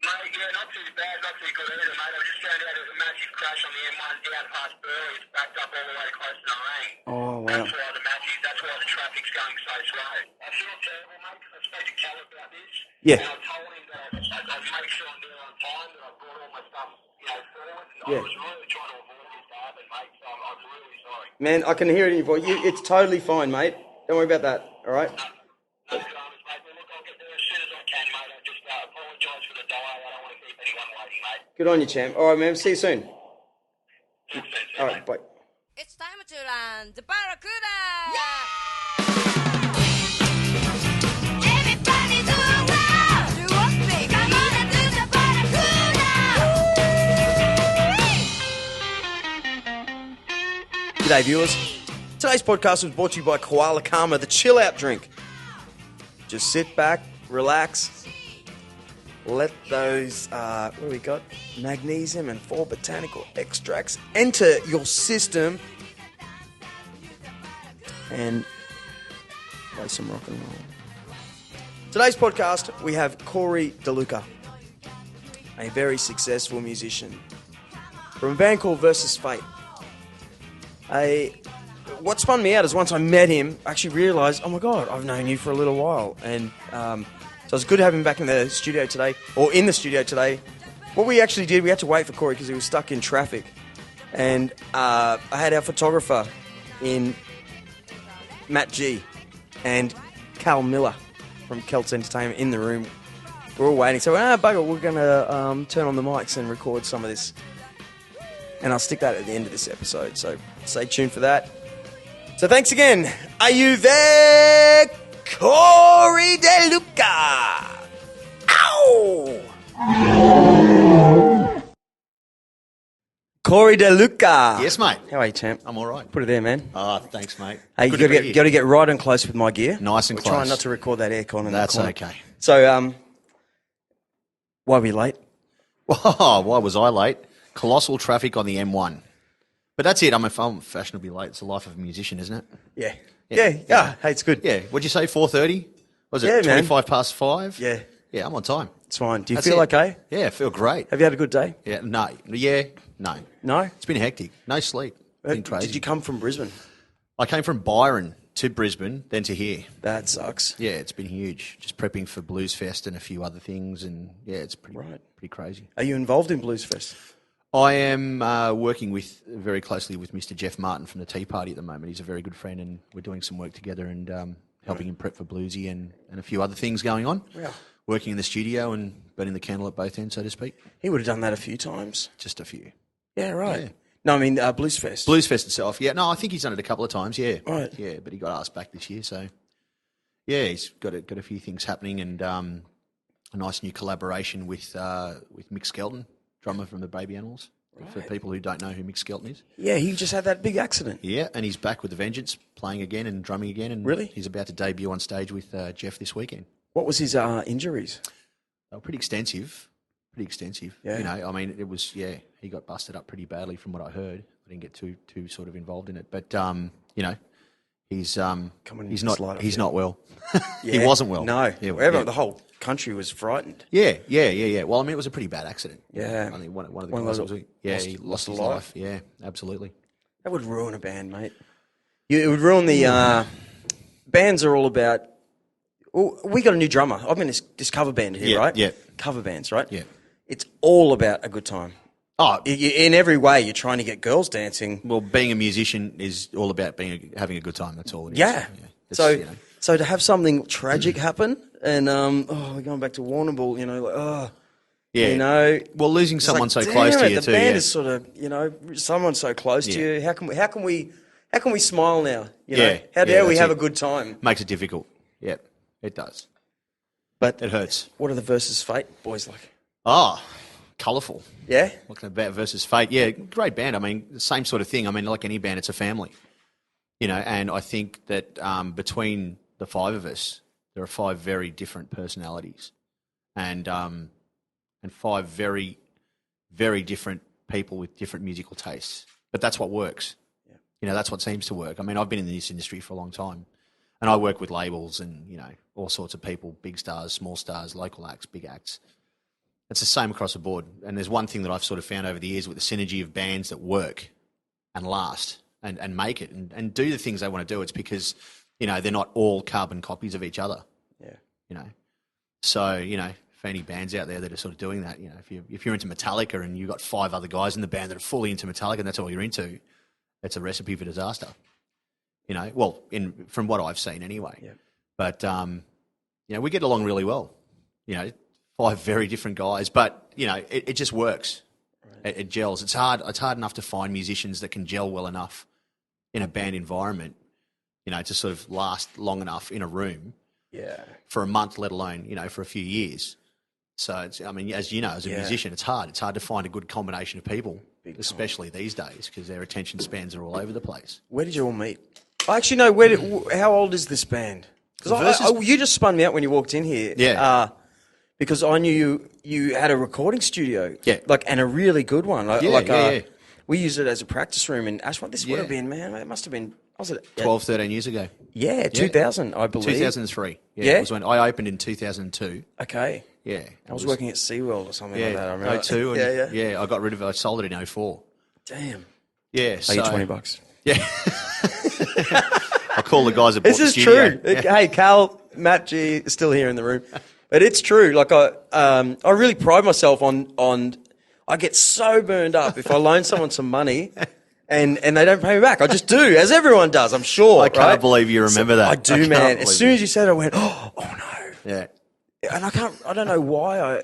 Mate, yeah, not too bad, not too good either, mate. I just found out there's a massive crash on the M1 down past Burley. It's backed up all the way close to the ring. Oh, wow. That's why the traffic's going so slow. I feel terrible, mate, because I spoke to Cal about this. Yeah. And I told him that I'd make sure I'm there on time, that I brought all my stuff, forward. And Yeah. I was really trying to avoid this to happen, mate, so I'm really sorry. Man, I can hear it in your voice. It's totally fine, mate. Don't worry about that, all right? No dramas, mate. Well, look, I'll get there as soon as I can, mate. I just apologise for the delay. I don't want to keep anyone waiting, mate. Good on you, champ. All right, man. See you soon. See you soon, All right, bye. It's time to land the Barracuda! Everybody do a wow! Do a big, come on and do the Barracuda! G'day, viewers. Today's podcast was brought to you by Koala Karma, the chill out drink. Just sit back, relax, let those, what do we got? Magnesium and 4 botanical extracts enter your system and play some rock and roll. Today's podcast, we have Corey Luka, a very successful musician from a band called Versus Fate. What spun me out is once I met him, I actually realised, oh my God, I've known you for a little while. And so it's good to have him back in the studio today, or in the studio today. What we actually did, we had to wait for Corey because he was stuck in traffic. And I had our photographer in Mattg and Cal Millar from Celts Entertainment in the room. We're all waiting. So, bugger, we're going to turn on the mics and record some of this. And I'll stick that at the end of this episode. So stay tuned for that. So thanks again. Are you there, Corey Luka? Ow! Corey Luka. Yes, mate. How are you, champ? I'm all right. Put it there, man. Oh, thanks, mate. Hey, Good you to be got to here. get right and close with my gear. Nice and We're close. trying not to record that aircon in That's the corner. okay. So, why are we late? Oh, why was I late? Colossal traffic on the M1. But that's it. I'm fashionably late. It's the life of a musician, isn't it? Yeah. Yeah. Yeah. Hey, it's good. Yeah. What'd you say, 4:30? Was it Yeah, man. 25 past 5? Yeah. Yeah, I'm on time. It's fine. Do you That's feel it. okay? Yeah, I feel great. Have you had a good day? Yeah, no. Yeah, no. No? It's been hectic. No sleep. Been crazy. Did you come from Brisbane? I came from Byron to Brisbane, then to here. That sucks. Yeah, it's been huge. Just prepping for Blues Fest and a few other things, and yeah, it's pretty crazy. Are you involved in Blues Fest? I am working very closely with Mr. Jeff Martin from the Tea Party at the moment. He's a very good friend, and we're doing some work together and helping him prep for Bluesy and a few other things going on. Yeah. Working in the studio and burning the candle at both ends, so to speak. He would have done that a few times. Just a few. Yeah, right. Yeah. No, I mean Blues Fest. Blues Fest itself, yeah. No, I think he's done it a couple of times, yeah. Right. Yeah, but he got asked back this year, so yeah, he's got a few things happening and a nice new collaboration with Mick Skelton, drummer from the Baby Animals. Right. For people who don't know who Mick Skelton is. Yeah, he just had that big accident. Yeah, and he's back with The Vengeance, playing again and drumming again. And really? He's about to debut on stage with Jeff this weekend. What was his injuries? They were pretty extensive. Yeah. You know, I mean, it was, he got busted up pretty badly from what I heard. I didn't get too sort of involved in it. But, you know, he's not well. Yeah. He wasn't well. No. Yeah, the whole country was frightened. Yeah. Well, I mean, it was a pretty bad accident. Yeah. I think one of the guys he lost his life. Yeah, absolutely. That would ruin a band, mate. It would ruin the bands are all about. Well, we got a new drummer. I'm in this cover band here, right? Yeah. Cover bands, right? Yeah. It's all about a good time. Oh, in every way, you're trying to get girls dancing. Well, being a musician is all about having a good time. That's all it is. Yeah. So, so to have something tragic happen, and we're going back to Warrnambool, yeah. You know, well, losing someone so damn close it, to you the too. band Yeah. is sort of, someone so close to you. How can we smile now? You know, how dare we have a good time? Makes it difficult. Yeah, it does. But it hurts. What are the Versus Fate boys like? Oh, colourful. Yeah? Looking about Versus Fate. Yeah, great band. I mean, the same sort of thing. I mean, like any band, it's a family. You know, and I think that between the 5 of us, there are 5 very different personalities. And 5 very, very different people with different musical tastes. But that's what works. Yeah. You know, that's what seems to work. I mean, I've been in this industry for a long time. And I work with labels and, all sorts of people, big stars, small stars, local acts, big acts. It's the same across the board. And there's one thing that I've sort of found over the years with the synergy of bands that work and last and make it and do the things they want to do. It's because, you know, they're not all carbon copies of each other. Yeah. You know, so, you know, for any bands out there that are sort of doing that, you know, if you're into Metallica and you've got 5 other guys in the band that are fully into Metallica and that's all you're into, it's a recipe for disaster. You know, well, from what I've seen anyway. Yeah. But, you know, we get along really well. You know, 5 very different guys, but, you know, it just works. Right. It gels. It's hard enough to find musicians that can gel well enough in a band environment, you know, to sort of last long enough in a room. Yeah. For a month, let alone, you know, for a few years. So, it's, I mean, as you know, as a musician, it's hard. It's hard to find a good combination of people, especially these days, because their attention spans are all over the place. Where did you all meet? I actually know. How old is this band? Because you just spun me out when you walked in here. Yeah. Because I knew you had a recording studio. Yeah. And a really good one. Yeah. We used it as a practice room in Ashmont. This would have been, man, it must have been, was it? 12, 13 years ago. Yeah, 2000, I believe. 2003. Yeah. It was when I opened in 2002. Okay. Yeah. I was working at SeaWorld or something like that. I remember. 02. And Yeah, I got rid of it. I sold it in 04. Damn. Yeah. Pay you $20. Yeah. I call the guys that bought This the is studio. true. Hey, Cal, Mattg is still here in the room. But it's true. Like I really pride myself on I get so burned up if I loan someone some money and they don't pay me back. I just do, as everyone does, I'm sure. I can't believe you remember that. I do, man. As soon as you said it, I went, oh no. Yeah. And I don't know why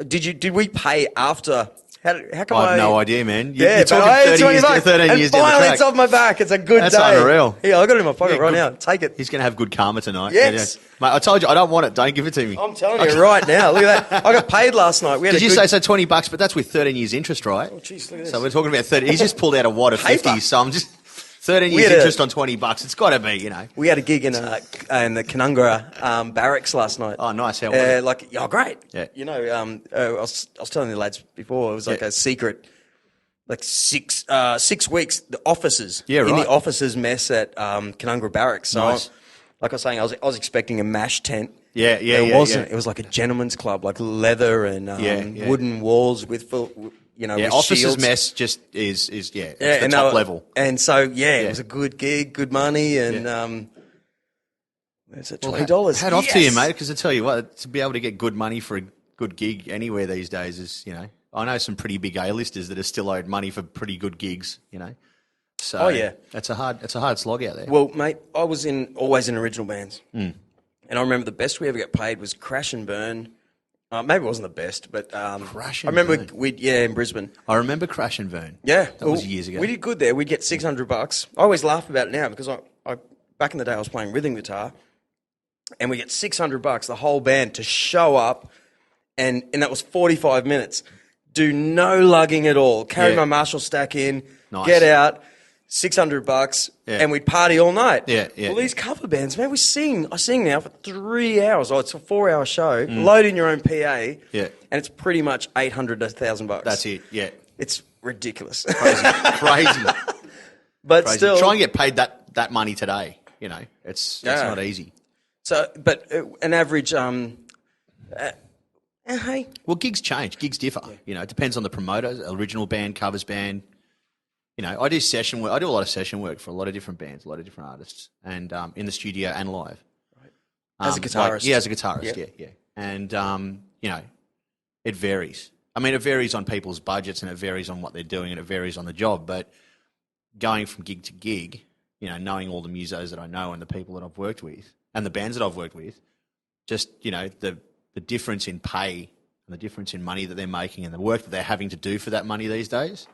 did we pay after? How come I have no idea, man. Yeah, you're talking 30 years, 13 years down the finally track. it's off my back. It's a good That's day. unreal. Yeah, I got it in my pocket right good. now. Take it. He's going to have good karma tonight. Yes. Yeah. Mate, I told you, I don't want it. Don't give it to me. I'm telling you right now. Look at that. I got paid last night. Did you say so? $20, but that's with 13 years interest, right? Oh, jeez, look at this. So we're talking about 30. He's just pulled out a wad of 50, so I'm just 13 years interest on $20. It's got to be, you know. We had a gig in the Canungra barracks last night. Oh, nice. How was it? Great. Yeah. You know, I was telling the lads before, it was like a secret. Like 6 weeks, the officers in the officers' mess at Canungra Barracks. So, nice. Like I was saying, I was expecting a mash tent. Yeah. It wasn't. It was like a gentleman's club, like leather and wooden walls with full, with officers' shields. mess just is it's the top level. And so it was a good gig, good money, and it's at $20. Hat off to you, mate, because I tell you what, to be able to get good money for a good gig anywhere these days is, you know. I know some pretty big A-listers that are still owed money for pretty good gigs, you know. So it's a hard slog out there. Well, mate, I was always in original bands, and I remember the best we ever got paid was Crash and Burn. Maybe it wasn't the best, but Crash and I remember Burn. in Brisbane. I remember Crash and Burn. Yeah, that was years ago. We did good there. We'd get $600. I always laugh about it now because I back in the day I was playing rhythm guitar, and we get $600 the whole band to show up, and that was 45 minutes. Do no lugging at all. Carry my Marshall stack in, get out, $600, and we'd party all night. Yeah. Well, these cover bands, man, I sing now for 3 hours. Oh, it's a 4-hour show. Load in your own PA, and it's pretty much $800 to $1,000. That's it. Yeah, it's ridiculous. Crazy. But crazy. still, try and get paid that money today. You know, it's not easy. So, but an average. Hey. Well, gigs change. Gigs differ. Yeah. You know, it depends on the promoter, original band, covers band. You know, I do session work. I do a lot of session work for a lot of different bands, a lot of different artists, and in the studio and live. Right. As a guitarist. As a guitarist, yeah. And, you know, it varies. I mean, it varies on people's budgets and it varies on what they're doing and it varies on the job. But going from gig to gig, you know, knowing all the musos that I know and the people that I've worked with and the bands that I've worked with, just, you know, the difference in pay and the difference in money that they're making and the work that they're having to do for that money these days,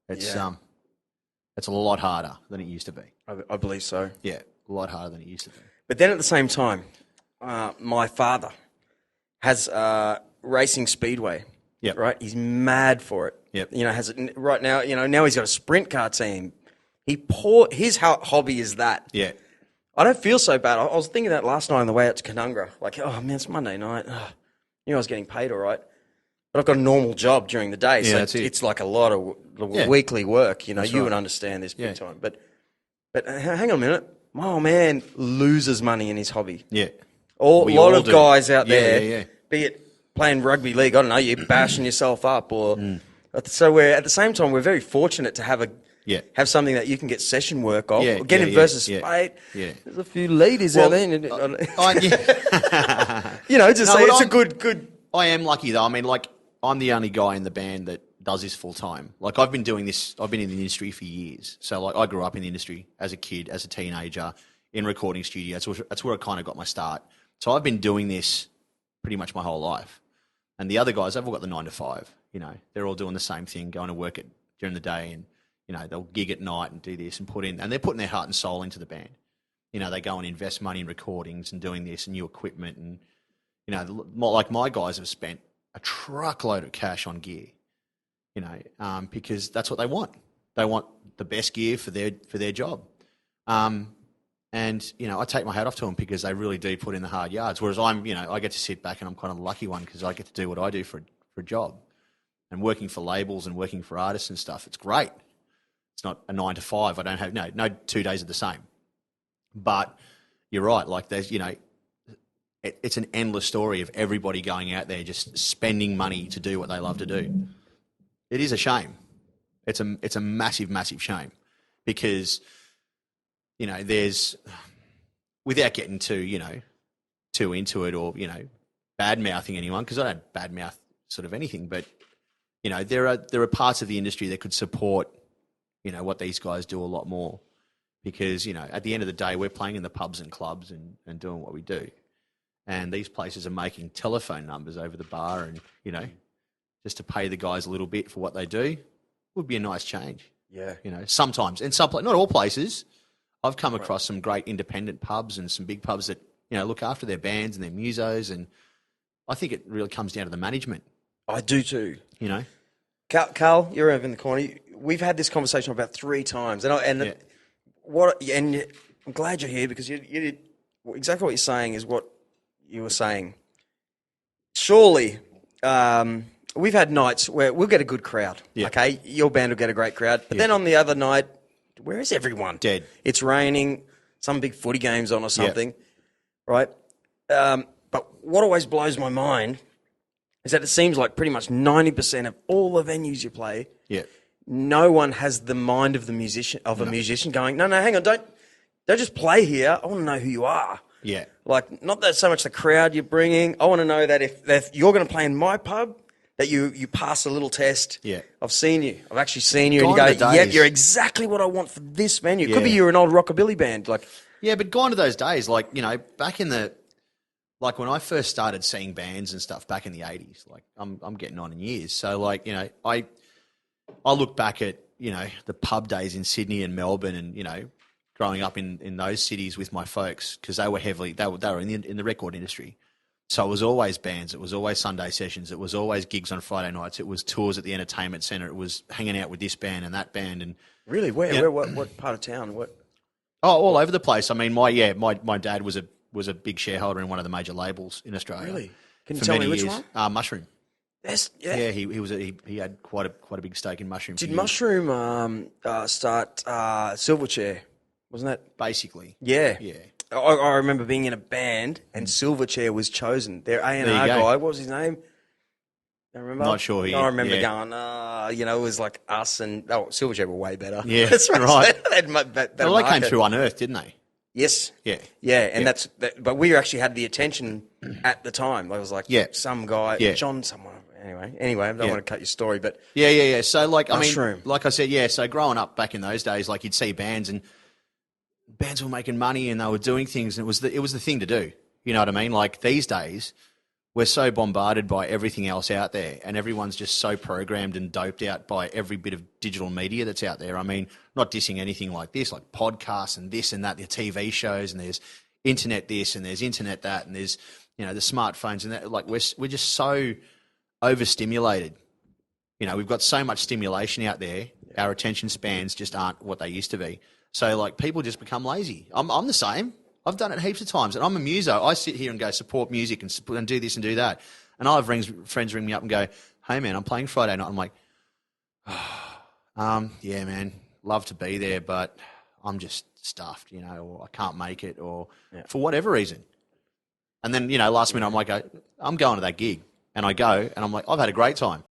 it's a lot harder than it used to be. I believe so. Yeah, a lot harder than it used to be. But then at the same time, my father has racing speedway. Yep. Right? He's mad for it. Yep. You know, has it right now, you know, now he's got a sprint car team. His hobby is that. Yeah. I don't feel so bad. I was thinking that last night on the way out to Canungra. Like, oh, man, it's Monday night. You know I was getting paid all right. But I've got a normal job during the day. So it's like a lot of weekly work. You know, you would understand this big time. But hang on a minute. My old man loses money in his hobby. Yeah. A lot of guys out there, be it playing rugby league, I don't know, you're bashing yourself up, or so we're at the same time we're very fortunate to have have something that you can get session work of. Yeah, Getting versus Spate. Yeah. There's a few ladies out there. Yeah. You know, just No, say but it's a I'm- good. I am lucky though. I mean, like, I'm the only guy in the band that does this full time. Like, I've been doing this. I've been in the industry for years. So, like, I grew up in the industry as a kid, as a teenager, in recording studios. That's where I kind of got my start. So, I've been doing this pretty much my whole life. And the other guys, they've all got the 9 to 5. You know, they're all doing the same thing, going to work during the day, and you know, they'll gig at night and do this and they're putting their heart and soul into the band. You know, they go and invest money in recordings and doing this and new equipment, and you know, like my guys have spent a truckload of cash on gear. You know, because that's what they want. They want the best gear for their job. And you know, I take my hat off to them because they really do put in the hard yards. Whereas I get to sit back and I'm kind of the lucky one because I get to do what I do for a job. And working for labels and working for artists and stuff, it's great. It's not a 9 to 5. I don't have no 2 days are the same. But you're right. Like, there's, you know, it's an endless story of everybody going out there just spending money to do what they love to do. It is a shame. It's a massive, massive shame because, you know, there's, without getting too into it or, you know, bad mouthing anyone, because I don't bad mouth sort of anything, but you know, there are parts of the industry that could support, you know, what these guys do a lot more, because, you know, at the end of the day, we're playing in the pubs and clubs and doing what we do, and these places are making telephone numbers over the bar, and you know, just to pay the guys a little bit for what they do would be a nice change. Yeah. You know, sometimes in some not all places, I've come across some great independent pubs and some big pubs that, you know, look after their bands and their musos, and I think it really comes down to the management. I do too. You know, Carl, you're over in the corner. We've had this conversation about 3 times, and I'm glad you're here because you did exactly what you're saying is what you were saying. Surely, we've had nights where we'll get a good crowd. Yeah. Okay, your band will get a great crowd, but then on the other night, where is everyone? Dead. It's raining. Some big footy game's on or something, right? But what always blows my mind is that it seems like pretty much 90% of all the venues you play, no one has the mind of a musician going, no, hang on, don't just play here. I want to know who you are. Yeah. Like, not that so much the crowd you're bringing. I want to know that if you're going to play in my pub, that you pass a little test. Yeah. I've seen you. I've actually seen you. Gone And are you the go, yep, days. you're exactly what I want for this venue. It could be Yeah. you're an old rockabilly band. Like, Yeah, but gone to those days, like, you know, back in the, like when I first started seeing bands and stuff back in the 80s, like I'm getting on in years. So like, you know, I look back at, you know, the pub days in Sydney and Melbourne and, you know, growing up in those cities with my folks, because they were in the record industry. So it was always bands, it was always Sunday sessions, it was always gigs on Friday nights, it was tours at the entertainment centre, it was hanging out with this band and that band. And really, what part of town? What? oh, all over the place. I mean, my dad was a big shareholder in one of the major labels in Australia. Really? Can you for tell many me which years. one? Mushroom. Yeah. He had quite a big stake in Mushroom. Did for years. Mushroom start Silverchair? Wasn't that? Basically. Yeah. Yeah. I remember being in a band and Silverchair was chosen. Their A&R There you go. guy, what was his name? I remember. Not sure. I remember yeah. going, you know, it was like us and Silverchair were way better. Yeah, That's right. They had better Well, they came market. through Unearthed, didn't they? Yes. Yeah. Yeah, and but we actually had the attention at the time. I was like, Yeah. some guy, Yeah. John, someone. Anyway, I don't want to cut your story, but Yeah. So, like, I Mushroom. mean, like I said, yeah. So, growing up back in those days, like, you'd see bands and bands were making money and they were doing things, and it was the thing to do. You know what I mean? Like, these days, we're so bombarded by everything else out there, and everyone's just so programmed and doped out by every bit of digital media that's out there. I mean, not dissing anything like this, like podcasts and this and that, the TV shows, and there's internet this and there's internet that, and there's, you know, the smartphones and that. Like, we're just so overstimulated. You know, we've got so much stimulation out there. Our attention spans just aren't what they used to be. So, like, people just become lazy. I'm the same. I've done it heaps of times, and I'm a muso. I sit here and go support music and do this and do that. And I'll have friends ring me up and go, "Hey man, I'm playing Friday night." I'm like, yeah man, love to be there, but I'm just stuffed, you know, or I can't make it, or for whatever reason. And then, you know, last minute I'm like, I'm going to that gig. And I go and I'm like, I've had a great time.